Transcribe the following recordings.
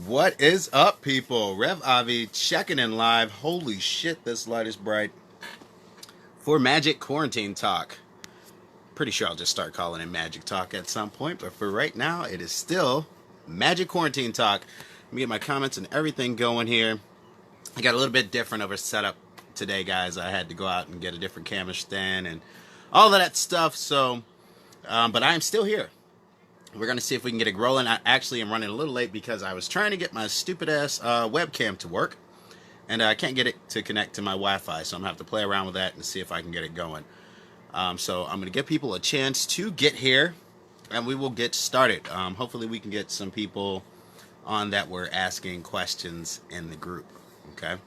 What is up, people? Rev Avi checking in live. Holy shit, this light is bright. For Magic Quarantine Talk. Pretty sure I'll just start calling it Magic Talk at some point, but for right now, it is still Magic Quarantine Talk. Let me get my comments and everything going here. I got a little bit different of a setup today, guys. I had to go out and get a different camera stand and all of that stuff, but I am still here. We're going to see if we can get it rolling. I actually am running a little late because I was trying to get my stupid ass webcam to work. And I can't get it to connect to my Wi-Fi. So I'm going to have to play around with that and see if I can get it going. So I'm going to give people a chance to get here. And we will get started. Hopefully we can get some people on that were asking questions in the group. Okay.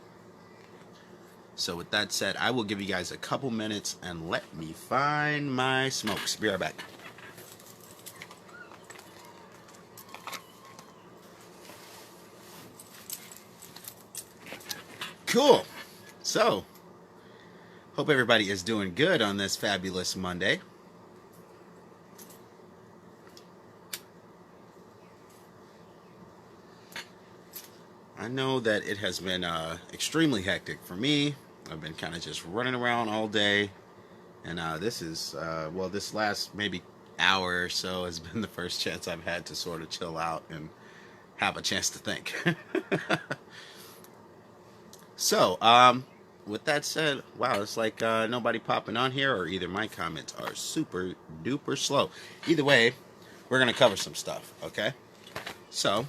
So with that said, I will give you guys a couple minutes and let me find my smokes. Be right back. Cool. So, hope everybody is doing good on this fabulous Monday. I know that it has been extremely hectic for me. I've been kind of just running around all day. And this last maybe hour or so has been the first chance I've had to sort of chill out and have a chance to think. So, with that said, wow, it's like nobody popping on here, or either my comments are super duper slow. Either way, we're going to cover some stuff, okay? So,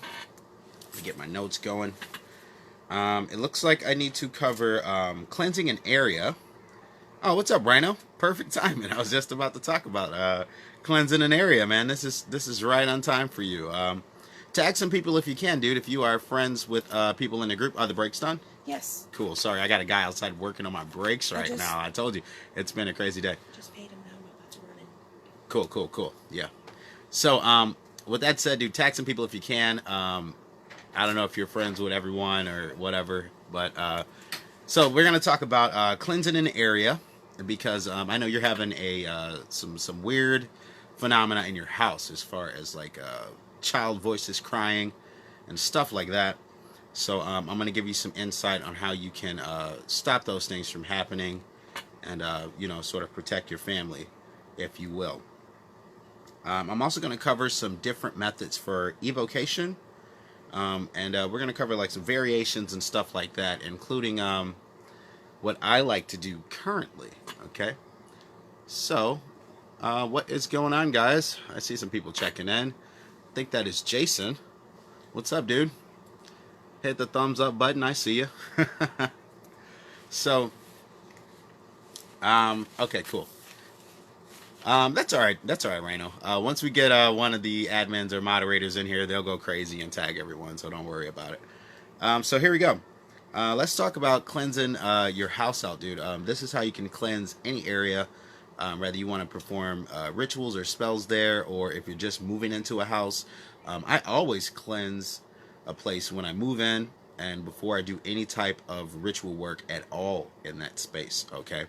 let me get my notes going. It looks like I need to cover cleansing an area. Oh, what's up, Rhino? Perfect timing. I was just about to talk about cleansing an area, man. This is right on time for you. Tag some people if you can, dude. If you are friends with people in the group. Are the brakes done? Yes. Cool. Sorry, I got a guy outside working on my brakes right now. I told you, it's been a crazy day. Just paid him now. I'm about to run in. Cool. Yeah. So, with that said, dude, tag some people if you can. I don't know if you're friends with everyone or whatever, but so we're gonna talk about cleansing an area because I know you're having some weird phenomena in your house as far as like child voices crying and stuff like that. So I'm going to give you some insight on how you can stop those things from happening and, sort of protect your family, if you will. I'm also going to cover some different methods for evocation. And we're going to cover like some variations and stuff like that, including what I like to do currently. Okay. So what is going on, guys? I see some people checking in. I think that is Jason. What's up, dude? Hit the thumbs up button. I see you. So, okay, cool. That's all right. That's all right, Rhino. Once we get one of the admins or moderators in here, they'll go crazy and tag everyone. So don't worry about it. So here we go. Let's talk about cleansing your house out, dude. This is how you can cleanse any area. Whether you want to perform rituals or spells there, or if you're just moving into a house. I always cleanse a place when I move in and before I do any type of ritual work at all in that space, okay?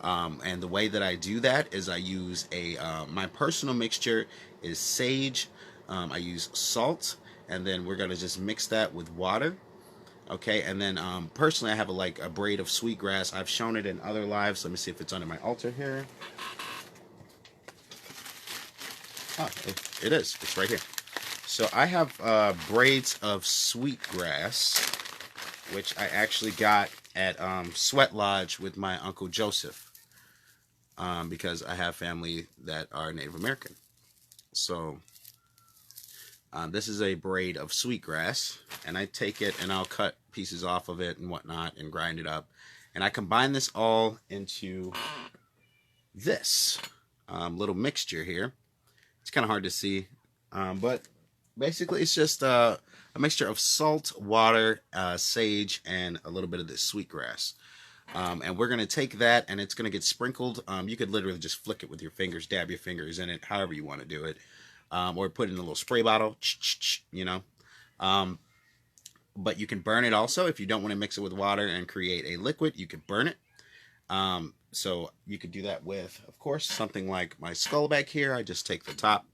And the way that I do that is I use my personal mixture is sage, I use salt, and then we're going to just mix that with water, okay? And then personally I have a braid of sweetgrass. I've shown it in other lives. Let me see if it's under my altar here. Oh, it is. It's right here. So I have braids of sweetgrass, which I actually got at Sweat Lodge with my Uncle Joseph, because I have family that are Native American. So this is a braid of sweetgrass, and I take it and I'll cut pieces off of it and whatnot and grind it up. And I combine this all into this little mixture here. It's kind of hard to see, but basically, it's just a mixture of salt, water, sage, and a little bit of this sweetgrass. And we're going to take that, and it's going to get sprinkled. You could literally just flick it with your fingers, dab your fingers in it, however you want to do it. Or put it in a little spray bottle, you know. But you can burn it also. If you don't want to mix it with water and create a liquid, you could burn it. So you could do that with, of course, something like my skull back here. I just take the top.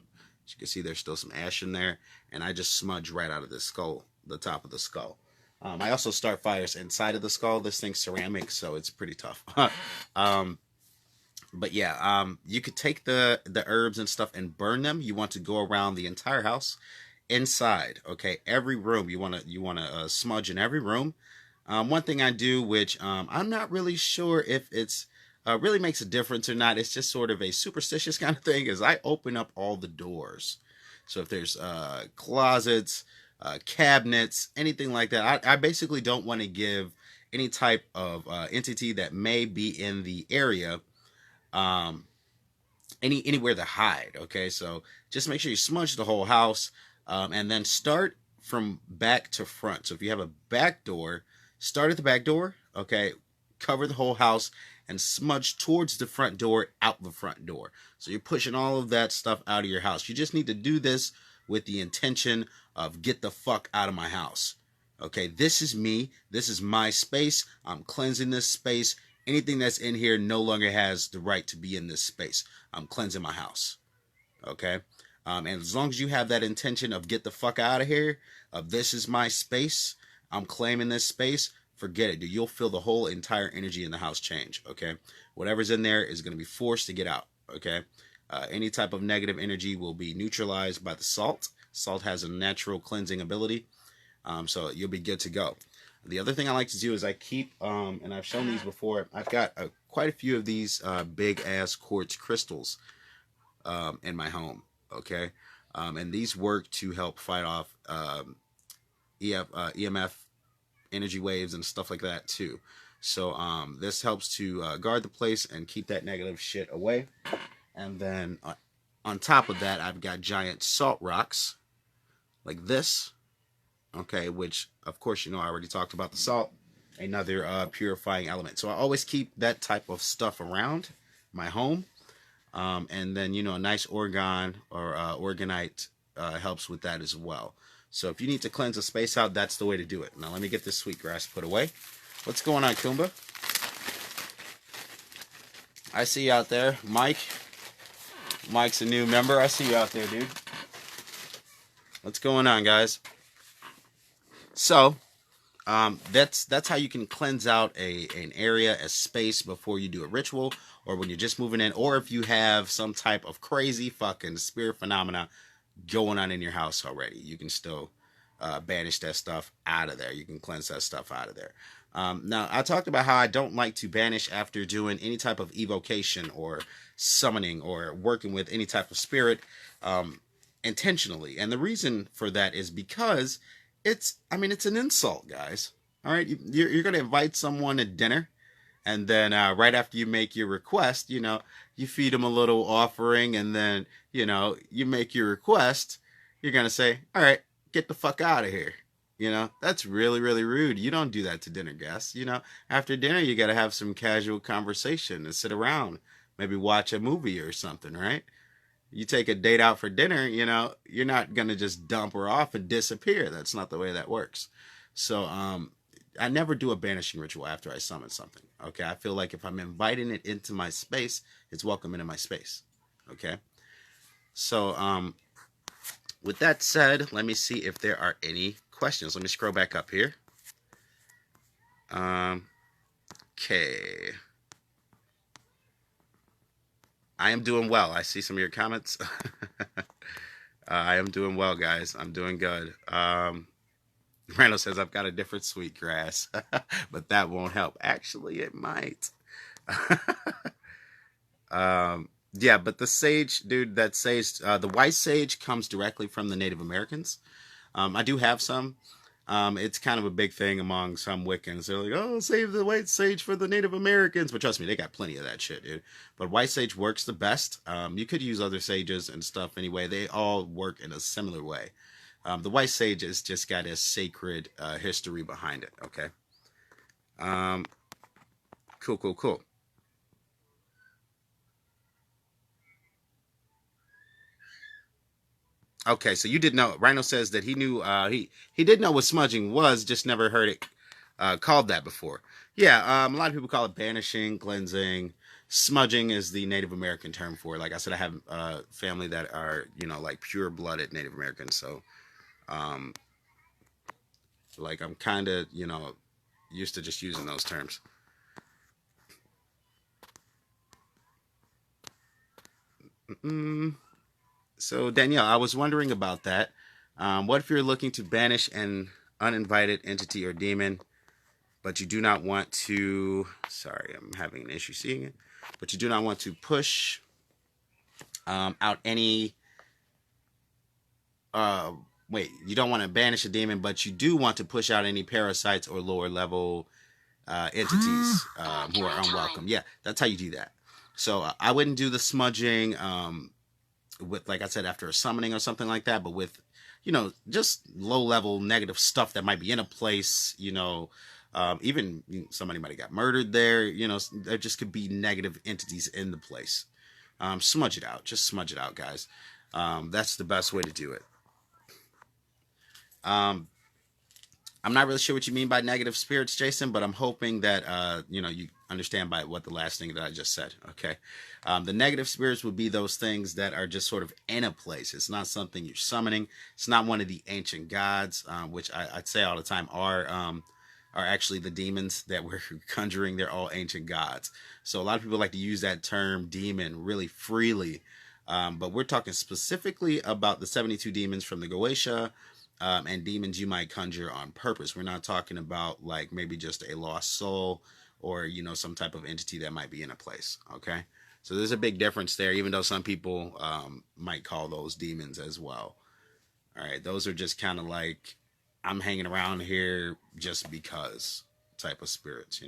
As you can see, there's still some ash in there, and I just smudge right out of this skull the top of the skull. I also start fires inside of the skull. This thing's ceramic, so it's pretty tough. um, but yeah, you could take the herbs and stuff and burn them. You want to go around the entire house, inside. Okay, every room you want to smudge in every room. One thing I do, which I'm not really sure if it's really makes a difference or not. It's just sort of a superstitious kind of thing. Is I open up all the doors. So if there's closets, cabinets, anything like that, I basically don't want to give any type of entity that may be in the area um, anywhere to hide. Okay, so just make sure you smudge the whole house, and then start from back to front. So if you have a back door, start at the back door. Okay, cover the whole house and smudge towards the front door, out the front door. So you're pushing all of that stuff out of your house. You just need to do this with the intention of get the fuck out of my house. Okay, this is me. This is my space. I'm cleansing this space. Anything that's in here no longer has the right to be in this space. I'm cleansing my house. Okay? And as long as you have that intention of get the fuck out of here, of this is my space, I'm claiming this space, forget it, dude. You'll feel the whole entire energy in the house change. Okay? Whatever's in there is going to be forced to get out. Okay? Any type of negative energy will be neutralized by the salt. Salt has a natural cleansing ability. So you'll be good to go. The other thing I like to do is I keep, and I've shown these before, I've got quite a few of these big ass quartz crystals in my home, okay? And these work to help fight off EMF energy waves and stuff like that too. So this helps to guard the place and keep that negative shit away. And then on top of that, I've got giant salt rocks like this. Okay, which of course I already talked about the salt, another purifying element. So I always keep that type of stuff around my home, and then a nice organ or organite helps with that as well. So if you need to cleanse a space out, that's the way to do it. Now let me get this sweet grass put away. What's going on, Kumba? I see you out there, Mike. Mike's a new member. I see you out there, dude. What's going on, guys? So, that's how you can cleanse out an area, a space before you do a ritual, or when you're just moving in, or if you have some type of crazy fucking spirit phenomena going on in your house already. You can still banish that stuff out of there. You can cleanse that stuff out of there. Now, I talked about how I don't like to banish after doing any type of evocation or summoning or working with any type of spirit intentionally. And the reason for that is because it's an insult, guys. All right, you're going to invite someone to dinner, and then right after you make your request, you feed them a little offering, and then, you make your request, you're going to say, all right, get the fuck out of here. That's really, really rude. You don't do that to dinner guests. After dinner, you got to have some casual conversation and sit around, maybe watch a movie or something, right? You take a date out for dinner, you're not going to just dump her off and disappear. That's not the way that works. So, I never do a banishing ritual after I summon something. Okay. I feel like if I'm inviting it into my space, it's welcome into my space. Okay. So, with that said, let me see if there are any questions. Let me scroll back up here. Okay. I am doing well. I see some of your comments. I am doing well, guys. I'm doing good. Randall says, I've got a different sweet grass, but that won't help. Actually, it might. Yeah, but the sage, dude, that sage, the white sage comes directly from the Native Americans. I do have some. It's kind of a big thing among some Wiccans. They're like, oh, save the white sage for the Native Americans. But trust me, they got plenty of that shit, dude. But white sage works the best. You could use other sages and stuff anyway. They all work in a similar way. The white sage has just got a sacred history behind it, okay? Cool. Okay, so you did know. Rhino says that he knew, he did know what smudging was, just never heard it called that before. Yeah, a lot of people call it banishing, cleansing. Smudging is the Native American term for it. Like I said, I have family that are, like pure-blooded Native Americans, so Like I'm kind of, used to just using those terms. Mm, so Danielle, I was wondering about that. What if you're looking to banish an uninvited entity or demon, but you do not want to? Sorry, I'm having an issue seeing it. But you do not want to push out any. Uh, Wait, you don't want to banish a demon, but you do want to push out any parasites or lower level entities who are unwelcome. Yeah, that's how you do that. So I wouldn't do the smudging with, like I said, after a summoning or something like that, but with, just low level negative stuff that might be in a place, even somebody might have got murdered there, there just could be negative entities in the place. Smudge it out. Just smudge it out, guys. That's the best way to do it. Um, I'm not really sure what you mean by negative spirits, Jason, but I'm hoping that you understand by what the last thing that I just said. Okay, the negative spirits would be those things that are just sort of in a place. It's not something you're summoning. It's not one of the ancient gods, which I'd say all the time are actually the demons that we're conjuring. They're all ancient gods. So a lot of people like to use that term demon really freely. But we're talking specifically about the 72 demons from the Goetia, and demons you might conjure on purpose. We're not talking about like maybe just a lost soul or some type of entity that might be in a place. Okay, so there's a big difference there, even though some people might call those demons as well. All right, those are just kind of like I'm hanging around here just because type of spirits.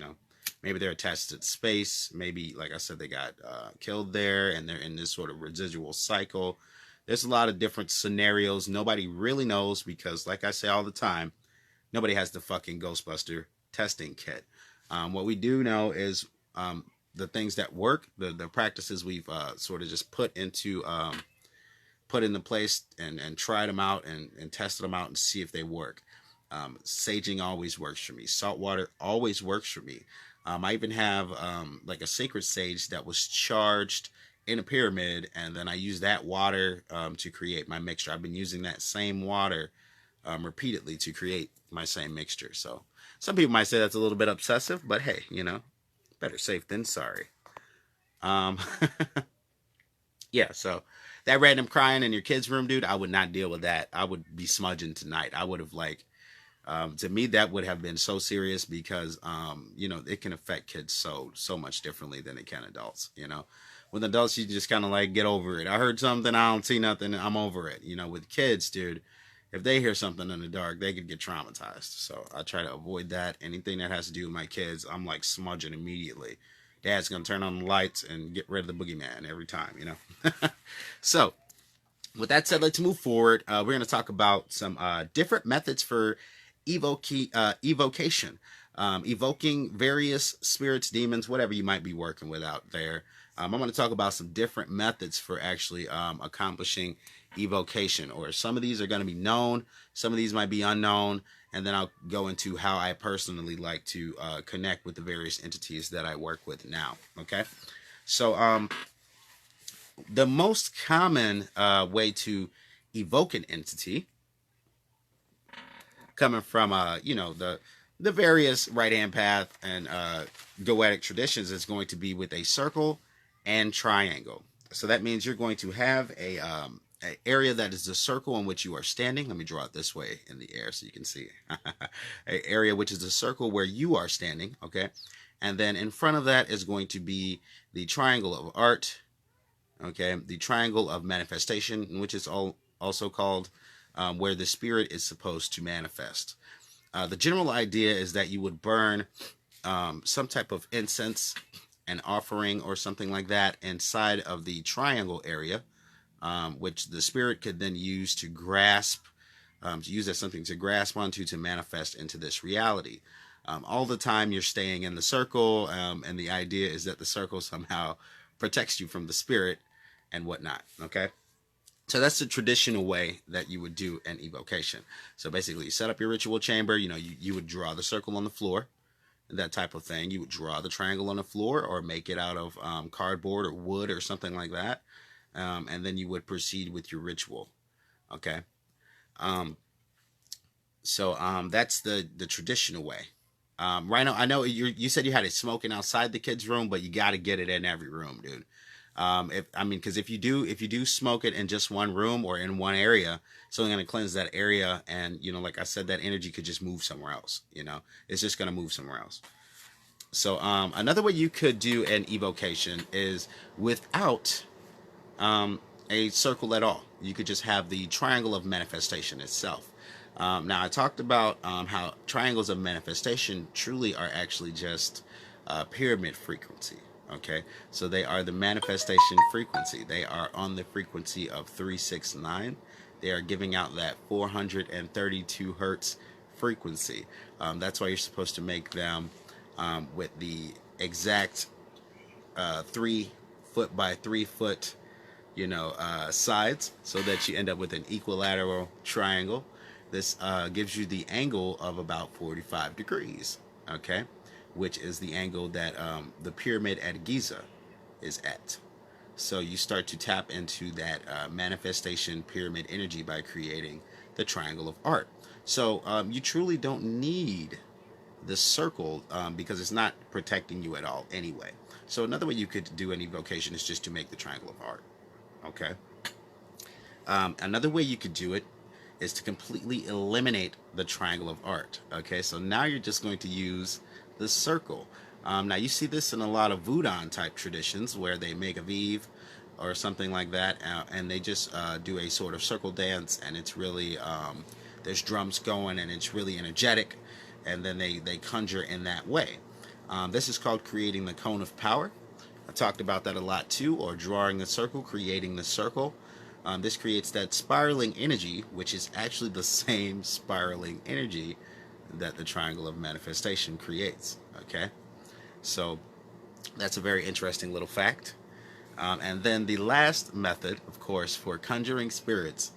Maybe they're attached to space. Maybe, like I said, they got killed there and they're in this sort of residual cycle. There's a lot of different scenarios. Nobody really knows because, like I say all the time, nobody has the fucking Ghostbuster testing kit. What we do know is the things that work, the practices we've sort of just put into place and tried them out and tested them out and see if they work. Saging always works for me. Salt water always works for me. I even have like a sacred sage that was charged in a pyramid, and then I use that water to create my mixture. I've been using that same water repeatedly to create my same mixture. So some people might say that's a little bit obsessive, but hey, better safe than sorry. Um, yeah, so that random crying in your kid's room, dude, I would not deal with that. I would be smudging tonight. I would have like to me that would have been so serious because it can affect kids so much differently than it can adults. With adults you just kind of like get over it. I heard something, I don't see nothing, I'm over it. With kids, dude, if they hear something in the dark, they could get traumatized. So I try to avoid that. Anything that has to do with my kids, I'm like smudging immediately. Dad's gonna turn on the lights and get rid of the boogeyman every time. So with that said, let's move forward. We're going to talk about some different methods for evocation, evoking various spirits, demons, whatever you might be working with out there. I'm going to talk about some different methods for actually accomplishing evocation, or some of these are going to be known, some of these might be unknown, and then I'll go into how I personally like to connect with the various entities that I work with now. Okay, so the most common way to evoke an entity, coming from the various right hand path and goetic traditions, is going to be with a circle and triangle. So that means you're going to have a area that is the circle in which you are standing. Let me draw it this way in the air so you can see. An area which is the circle where you are standing. Okay, and then in front of that is going to be the triangle of art. Okay, the triangle of manifestation, which is also called where the spirit is supposed to manifest. The general idea is that you would burn some type of incense, an offering, or something like that inside of the triangle area, which the spirit could then use to grasp, to use as something to grasp onto to manifest into this reality. All the time you're staying in the circle, and the idea is that the circle somehow protects you from the spirit and whatnot. Okay, so that's the traditional way that you would do an evocation. So basically, you set up your ritual chamber. You would draw the circle on the floor, that type of thing. You would draw the triangle on the floor, or make it out of cardboard or wood or something like that, and then you would proceed with your ritual. Okay. Um, So that's the traditional way. Rhino, I know you said you had it smoking outside the kids' room, but you got to get it in every room, dude. If I mean, because if you do smoke it in just one room or in one area, it's only going to cleanse that area, and like I said, that energy could just move somewhere else. It's just going to move somewhere else. So another way you could do an evocation is without a circle at all. You could just have the triangle of manifestation itself. Now, I talked about how triangles of manifestation truly are actually just pyramid frequency. Okay, so they are the manifestation frequency. They are on the frequency of 369. They are giving out that 432 hertz frequency. That's why you're supposed to make them with the exact 3 foot by 3 foot sides, so that you end up with an equilateral triangle. This gives you the angle of about 45 degrees, okay, which is the angle that the pyramid at Giza is at. So you start to tap into that manifestation pyramid energy by creating the triangle of art. So you truly don't need the circle because it's not protecting you at all anyway. So another way you could do an evocation is just to make the triangle of art. Okay. Another way you could do it is to completely eliminate the triangle of art. Okay, so now you're just going to use the circle. Now you see this in a lot of Voodoo type traditions where they make a Vive or something like that, and they just do a sort of circle dance, and it's really there's drums going, and it's really energetic, and then they conjure in that way. This is called creating the cone of power. I talked about that a lot too, or drawing the circle, creating the circle. This creates that spiraling energy, which is actually the same spiraling energy that the triangle of manifestation creates. Okay, so that's a very interesting little fact. And then the last method, of course, for conjuring spirits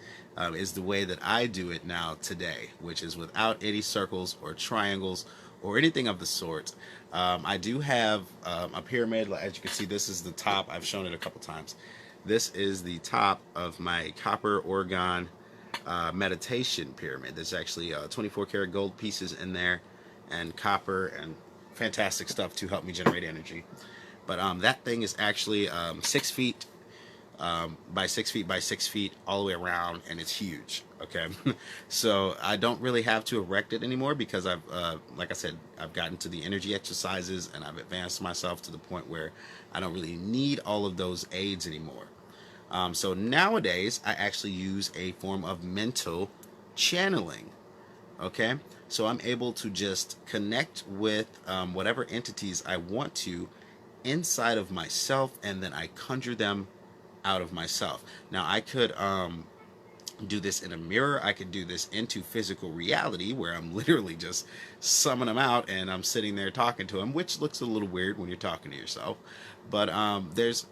is the way that I do it now today, which is without any circles or triangles or anything of the sort. I do have a pyramid. As you can see, this is the top. I've shown it a couple times. This is the top of my copper orgone meditation pyramid. There's actually 24 karat gold pieces in there and copper and fantastic stuff to help me generate energy. But that thing is actually 6 feet by 6 feet by 6 feet all the way around, and it's huge. Okay, so I don't really have to erect it anymore because I've, like I said, I've gotten to the energy exercises and I've advanced myself to the point where I don't really need all of those aids anymore. So nowadays, I actually use a form of mental channeling. Okay, so I'm able to just connect with whatever entities I want to inside of myself, and then I conjure them out of myself. Now, I could do this in a mirror. I could do this into physical reality where I'm literally just summoning them out and I'm sitting there talking to them, which looks a little weird when you're talking to yourself. But there's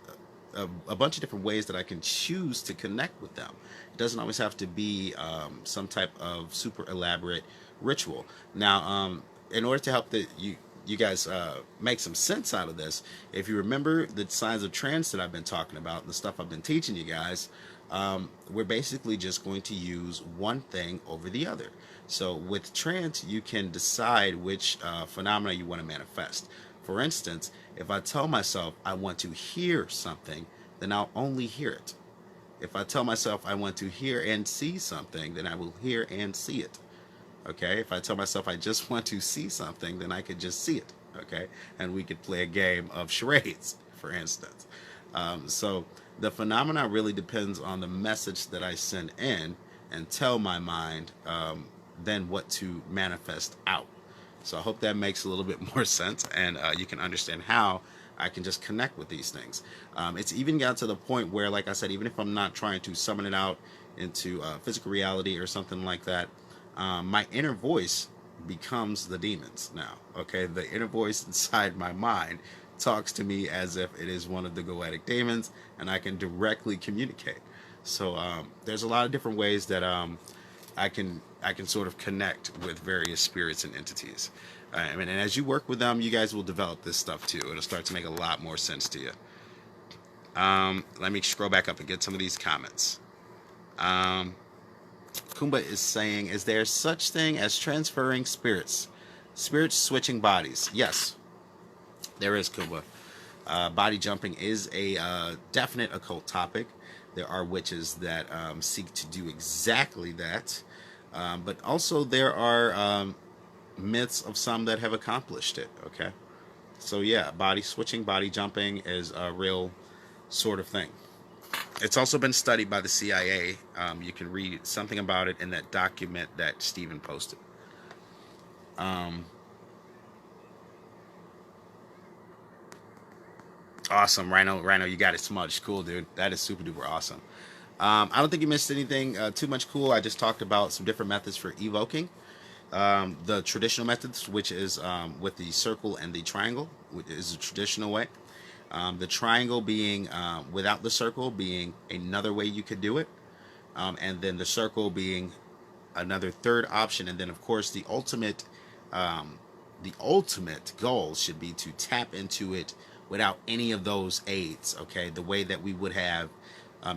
a bunch of different ways that I can choose to connect with them. It doesn't always have to be some type of super elaborate ritual. Now, in order to help you guys make some sense out of this, if you remember the signs of trance that I've been talking about and the stuff I've been teaching you guys, we're basically just going to use one thing over the other. So with trance, you can decide which phenomena you want to manifest. For instance, if I tell myself I want to hear something, then I'll only hear it. If I tell myself I want to hear and see something, then I will hear and see it. Okay, if I tell myself I just want to see something, then I could just see it. Okay, and we could play a game of charades, for instance. So the phenomena really depends on the message that I send in and tell my mind then what to manifest out. So I hope that makes a little bit more sense, and you can understand how I can just connect with these things. It's even got to the point where, like I said, even if I'm not trying to summon it out into physical reality or something like that, my inner voice becomes the demons now. Okay, the inner voice inside my mind talks to me as if it is one of the goetic demons, and I can directly communicate. So there's a lot of different ways that I can sort of connect with various spirits and entities. I mean, and as you work with them, you guys will develop this stuff too. It'll start to make a lot more sense to you. Let me scroll back up and get some of these comments. Kumba is saying, is there such thing as transferring spirits? Spirits switching bodies? Yes, there is, Kumba. Body jumping is a definite occult topic. There are witches that seek to do exactly that. But also there are myths of some that have accomplished it, okay? So yeah, body switching, body jumping is a real sort of thing. It's also been studied by the CIA. You can read something about it in that document that Steven posted. Um, awesome, Rhino. Rhino, you got it smudged. Cool, dude. That is super duper awesome. I don't think you missed anything too much cool. I just talked about some different methods for evoking. The traditional methods, which is with the circle and the triangle, which is a traditional way. The triangle being without the circle being another way you could do it. And then the circle being another third option. And then, of course, the ultimate goal should be to tap into it without any of those aids. Okay, the way that we would have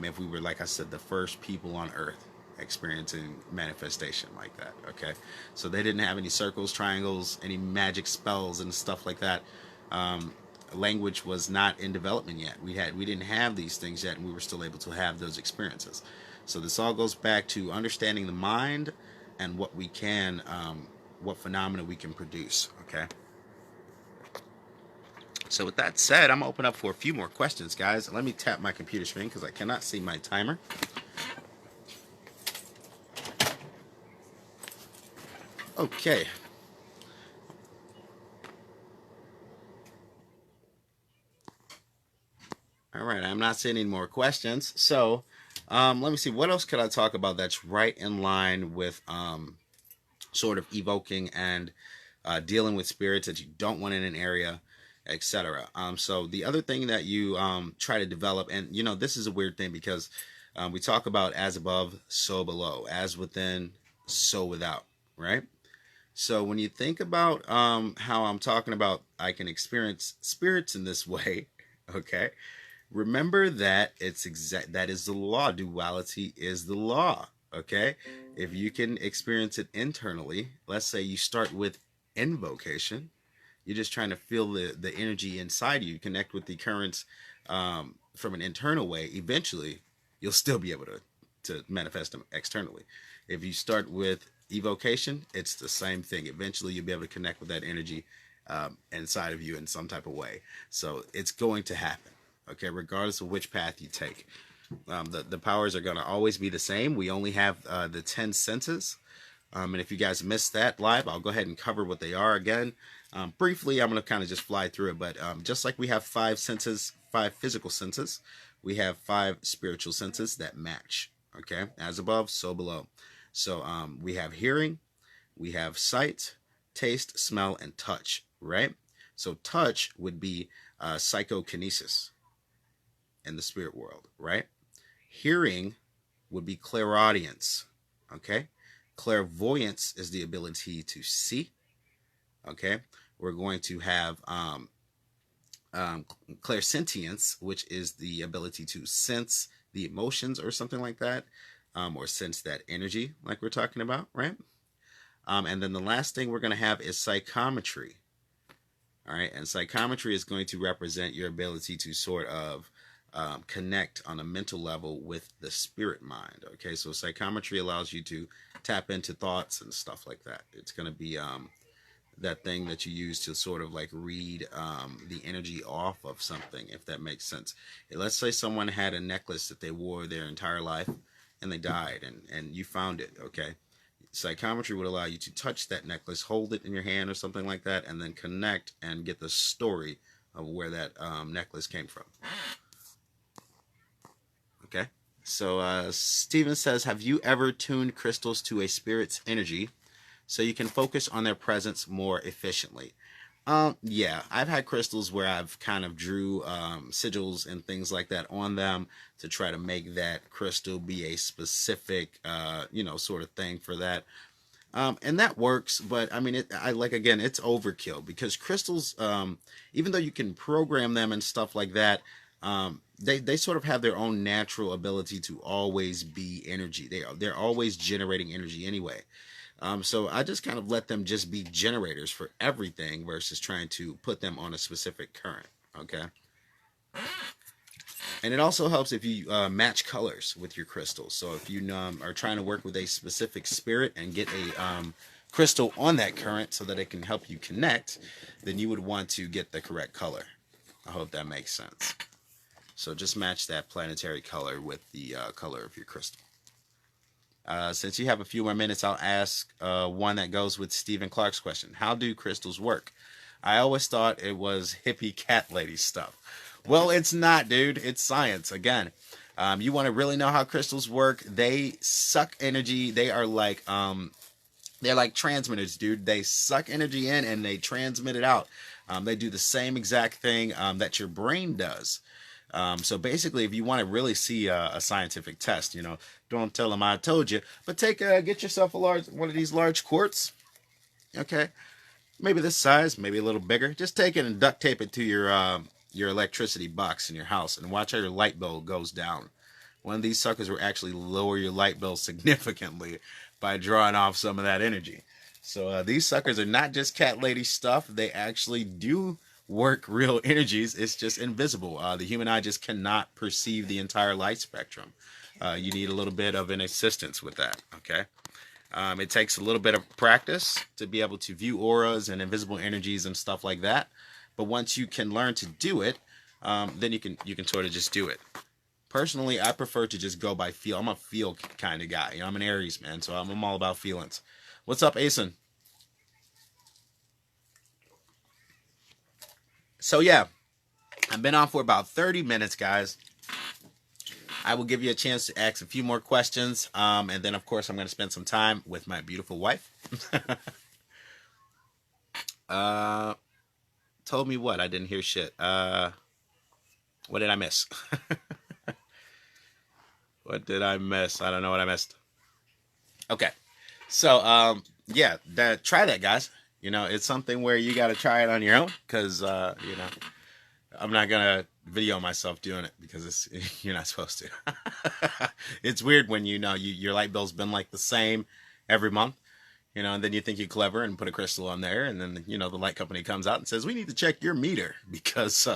if we were, like I said, the first people on Earth experiencing manifestation like that. Okay, so they didn't have any circles, triangles, any magic spells and stuff like that. Language was not in development yet. We didn't have these things yet, and we were still able to have those experiences. So this all goes back to understanding the mind and what we can, what phenomena we can produce. Okay. So with that said, I'm gonna open up for a few more questions, guys. Let me tap my computer screen because I cannot see my timer. Okay. All right, I'm not seeing any more questions. So let me see. What else could I talk about that's right in line with sort of evoking and dealing with spirits that you don't want in an area, etc. So the other thing that you try to develop, and you know, this is a weird thing because we talk about as above, so below, as within, so without, right? So when you think about how I'm talking about, I can experience spirits in this way, okay? Remember that that is the law. Duality is the law. Okay, if you can experience it internally, let's say you start with invocation, you're just trying to feel the energy inside you, connect with the currents from an internal way. Eventually, you'll still be able to manifest them externally. If you start with evocation, it's the same thing. Eventually, you'll be able to connect with that energy inside of you in some type of way. So it's going to happen. Okay, regardless of which path you take, the powers are going to always be the same. We only have the 10 senses. And if you guys missed that live, I'll go ahead and cover what they are again. Briefly, I'm going to kind of just fly through it. But just like we have 5 senses, 5 physical senses, we have 5 spiritual senses that match. Okay, as above, so below. So we have hearing, we have sight, taste, smell, and touch, right? So touch would be psychokinesis in the spirit world, right? Hearing would be clairaudience, okay? Clairvoyance is the ability to see, okay? We're going to have clairsentience, which is the ability to sense the emotions or something like that, or sense that energy like we're talking about, right? And then the last thing we're going to have is psychometry. All right, and psychometry is going to represent your ability to sort of connect on a mental level with the spirit mind. Okay, so psychometry allows you to tap into thoughts and stuff like that. It's going to be that thing that you use to sort of like read the energy off of something, if that makes sense. Let's say someone had a necklace that they wore their entire life and they died, and you found it. Okay, psychometry would allow you to touch that necklace, hold it in your hand or something like that, and then connect and get the story of where that necklace came from. Okay, so Steven says, have you ever tuned crystals to a spirit's energy so you can focus on their presence more efficiently? Yeah, I've had crystals where I've kind of drew sigils and things like that on them to try to make that crystal be a specific, sort of thing for that. And that works, but I mean, again, it's overkill because crystals, even though you can program them and stuff like that, They sort of have their own natural ability to always be energy. They're always generating energy anyway. So I just kind of let them just be generators for everything versus trying to put them on a specific current. Okay. And it also helps if you match colors with your crystals. So if you are trying to work with a specific spirit and get a crystal on that current so that it can help you connect, then you would want to get the correct color. I hope that makes sense. So just match that planetary color with the color of your crystal. Since you have a few more minutes, I'll ask one that goes with Stephen Clark's question. How do crystals work? I always thought it was hippie cat lady stuff. Well, it's not, dude. It's science. Again, you want to really know how crystals work. They suck energy. They're like transmitters, dude. They suck energy in and they transmit it out. They do the same exact thing that your brain does. So basically, if you want to really see a scientific test, don't tell them I told you, but get yourself one of these large quartz. Okay, maybe this size, maybe a little bigger. Just take it and duct tape it to your electricity box in your house and watch how your light bill goes down. One of these suckers will actually lower your light bill significantly by drawing off some of that energy. So these suckers are not just cat lady stuff. They actually do work real energies. It's just invisible. The human eye just cannot perceive the entire light spectrum. You need a little bit of an assistance with that. Okay. It takes a little bit of practice to be able to view auras and invisible energies and stuff like that. But once you can learn to do it, then you can sort of just do it. Personally, I prefer to just go by feel. I'm a feel kind of guy. I'm an Aries, man, so I'm all about feelings. What's up, Asen? So yeah, I've been on for about 30 minutes, guys. I will give you a chance to ask a few more questions, and then, of course, I'm going to spend some time with my beautiful wife. Told me what? I didn't hear shit. What did I miss? What did I miss? I don't know what I missed. Okay. So, yeah, try that, guys. It's something where you got to try it on your own because, I'm not going to video myself doing it because you're not supposed to. It's weird when your light bill's been like the same every month, and then you think you're clever and put a crystal on there, and then, the light company comes out and says, we need to check your meter because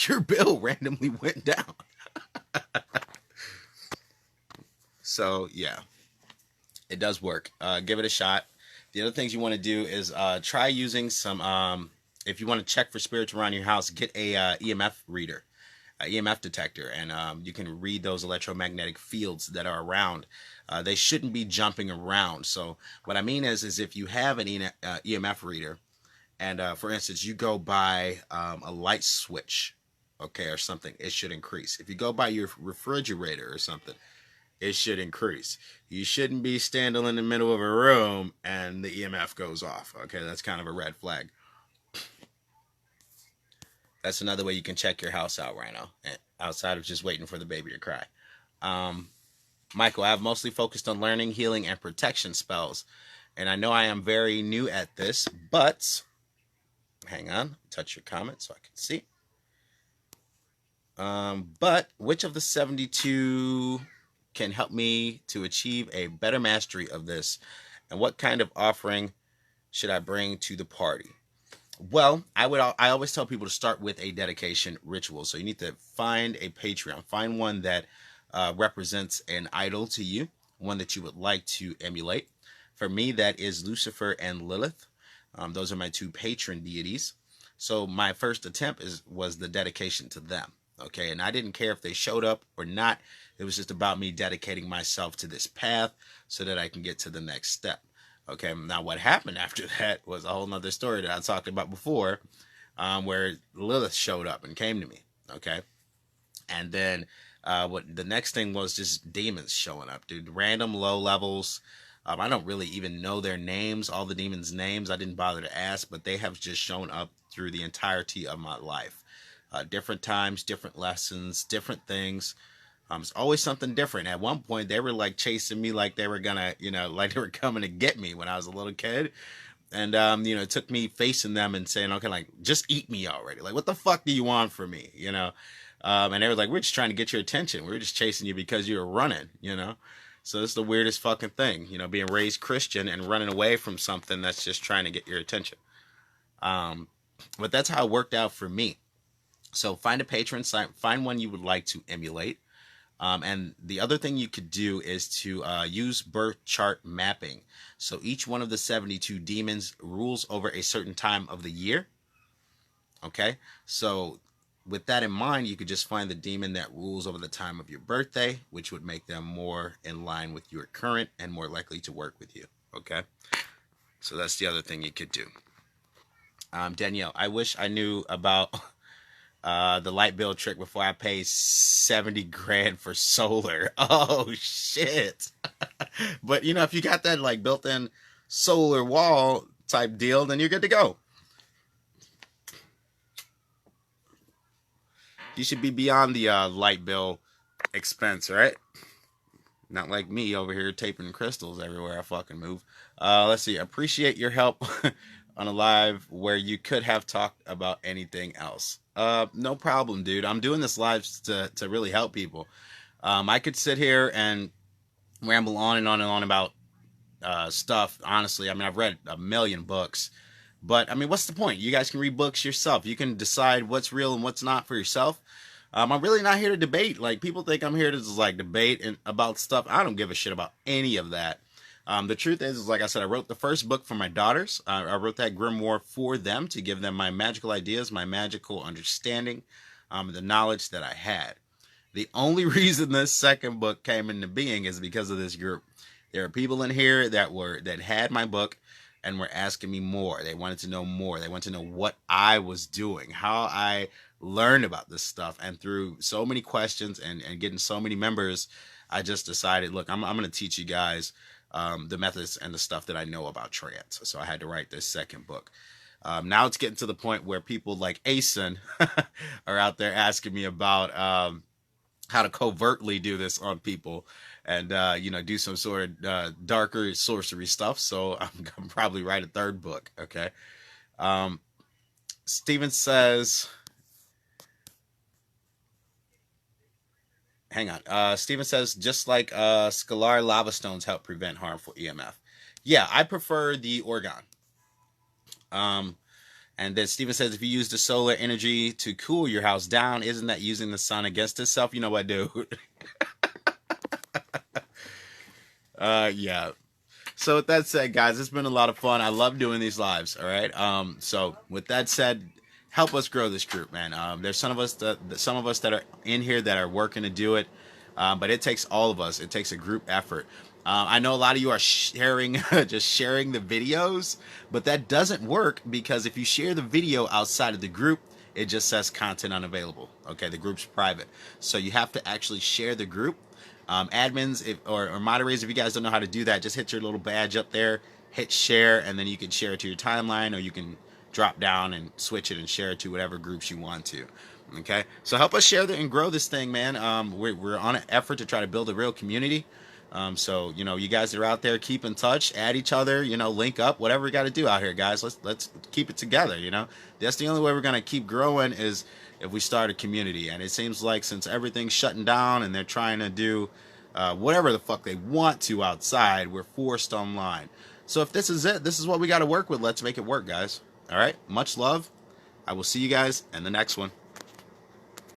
your bill randomly went down. So, yeah, it does work. Give it a shot. The other things you want to do is try using some, if you want to check for spirits around your house, get a EMF reader, EMF detector, and you can read those electromagnetic fields that are around. They shouldn't be jumping around. So what I mean is if you have an EMF reader, and for instance, you go by a light switch, okay, or something, it should increase. If you go by your refrigerator or something, it should increase. You shouldn't be standing in the middle of a room and the EMF goes off. Okay, that's kind of a red flag. That's another way you can check your house out right now, outside of just waiting for the baby to cry. Michael, I have mostly focused on learning, healing, and protection spells. And I know I am very new at this, but hang on, touch your comment so I can see. But which of the 72 can help me to achieve a better mastery of this? And what kind of offering should I bring to the party? Well, I always tell people to start with a dedication ritual. So you need to find a Patreon, find one that represents an idol to you, one that you would like to emulate. For me, that is Lucifer and Lilith. Those are my two patron deities. So my first attempt was the dedication to them. Okay, and I didn't care if they showed up or not. It was just about me dedicating myself to this path so that I can get to the next step. Okay, now what happened after that was a whole nother story that I talked about before, where Lilith showed up and came to me. Okay, and then what the next thing was just demons showing up, dude. Random low levels. I don't really even know their names, all the demons' names. I didn't bother to ask, but they have just shown up through the entirety of my life. Different times, different lessons, different things. It's always something different. At one point, they were like chasing me like they were gonna, like they were coming to get me when I was a little kid. And, it took me facing them and saying, okay, like, just eat me already. Like, what the fuck do you want from me? And they were like, we're just trying to get your attention. We're just chasing you because you were running, you know? So it's the weirdest fucking thing, you know, being raised Christian and running away from something that's just trying to get your attention. But that's how it worked out for me. So find a patron site, find one you would like to emulate. And the other thing you could do is to use birth chart mapping. So each one of the 72 demons rules over a certain time of the year. Okay, so with that in mind, you could just find the demon that rules over the time of your birthday, which would make them more in line with your current and more likely to work with you. Okay, so that's the other thing you could do. Danielle, I wish I knew about the light bill trick before I pay 70 grand for solar. Oh shit. But you know, if you got that like built-in solar wall type deal, then you're good to go. You should be beyond the light bill expense, right? Not like me over here taping crystals everywhere I fucking move. Let's see. Appreciate your help on a live where you could have talked about anything else. No problem, dude. I'm doing this live to really help people. I could sit here and ramble on and on and on about stuff. Honestly, I mean, I've read a million books. But, I mean, what's the point? You guys can read books yourself. You can decide what's real and what's not for yourself. I'm really not here to debate. Like, people think I'm here to just, like, debate about stuff. I don't give a shit about any of that. The truth is, like I said, I wrote the first book for my daughters. I wrote that grimoire for them to give them my magical ideas, my magical understanding, the knowledge that I had. The only reason this second book came into being is because of this group. There are people in here that had my book and were asking me more. They wanted to know more. They wanted to know what I was doing, how I learned about this stuff. And through so many questions and getting so many members, I just decided, look, I'm going to teach you guys the methods and the stuff that I know about trance. So I had to write this second book. Now it's getting to the point where people like Asen are out there asking me about how to covertly do this on people and, you know, do some sort of darker sorcery stuff. So I'm going to probably write a third book. Okay. Steven says, hang on. Steven says, just like scalar lava stones help prevent harmful EMF. Yeah, I prefer the orgon. And then Steven says, if you use the solar energy to cool your house down, isn't that using the sun against itself? You know what, dude? Yeah. So with that said, guys, it's been a lot of fun. I love doing these lives. All right. So with that said, help us grow this group, man. There's some of us that are in here that are working to do it. But it takes all of us. It takes a group effort. I know a lot of you are sharing, just sharing the videos, but that doesn't work because if you share the video outside of the group, it just says content unavailable. Okay, the group's private. So you have to actually share the group. Admins or moderators, if you guys don't know how to do that, just hit your little badge up there, hit share, and then you can share it to your timeline, or you can drop down and switch it and share it to whatever groups you want to. Okay, so help us share and grow this thing, man. We're on an effort to try to build a real community. So, you know, you guys that are out there, keep in touch, add each other, you know, link up, whatever we got to do out here, guys. Let's keep it together, you know. That's the only way we're going to keep growing is if we start a community. And it seems like since everything's shutting down and they're trying to do whatever the fuck they want to outside, we're forced online. So if this is it, this is what we got to work with. Let's make it work, guys. All right. Much love. I will see you guys in the next one.